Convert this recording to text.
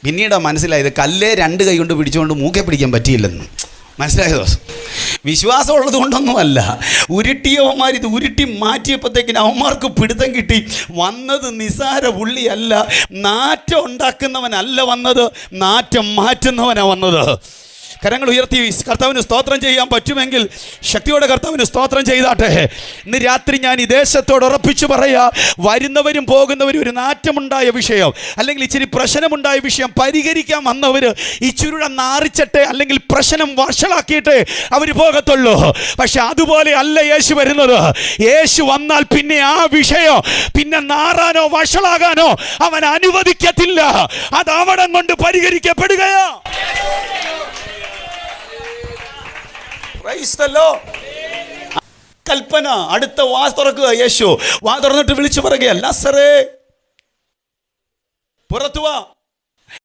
പിന്നീട് മനസ്സിലായത് കല്ലേ 2 കൈ കൊണ്ട് പിടിച്ചുകൊണ്ട് മൂക്കെ പിടിക്കാൻ പറ്റിയില്ലെന്ന് മനസ്സിലായ ദിവസം. വിശ്വാസം ഉള്ളത് കൊണ്ടൊന്നുമല്ല, ഉരുട്ടിയവന്മാർ ഇത് ഉരുട്ടി മാറ്റിയപ്പോഴത്തേക്കിന് അവന്മാർക്ക് പിടുത്തം കിട്ടി. വന്നത് നിസാര പുള്ളിയല്ല, നാറ്റം ഉണ്ടാക്കുന്നവനല്ല വന്നത്, നാറ്റം മാറ്റുന്നവനാണ് വന്നത്. കരങ്ങൾ ഉയർത്തി കർത്താവിന് സ്തോത്രം ചെയ്യാൻ പറ്റുമെങ്കിൽ ശക്തിയോടെ കർത്താവിന് സ്തോത്രം ചെയ്താട്ടെ. ഇന്ന് രാത്രി ഞാൻ ഈ ദേശത്തോട് ഉറപ്പിച്ചു പറയാ, വരുന്നവരും പോകുന്നവരും ഒരു നാറ്റമുണ്ടായ വിഷയം അല്ലെങ്കിൽ ഇച്ചിരി പ്രശ്നമുണ്ടായ വിഷയം പരിഹരിക്കാൻ വന്നവർ ഇച്ചിരിയുടെ നാറിച്ചട്ടെ അല്ലെങ്കിൽ പ്രശ്നം വഷളാക്കിയിട്ട് അവർ പോകത്തുള്ളൂ. പക്ഷെ അതുപോലെ അല്ല യേശു വരുന്നത്. യേശു വന്നാൽ പിന്നെ ആ വിഷയം പിന്നെ നാറാനോ വഷളാകാനോ അവൻ അനുവദിക്കത്തില്ല. അത് അവിടം കൊണ്ട് പരിഹരിക്കപ്പെടുകയോ. കൽപ്പന, അടുത്ത വാ തുറക്കുക. യേശു വാ തുറന്നിട്ട് വിളിച്ചു പറയുക, ലാസറേ പുറത്തു വാ.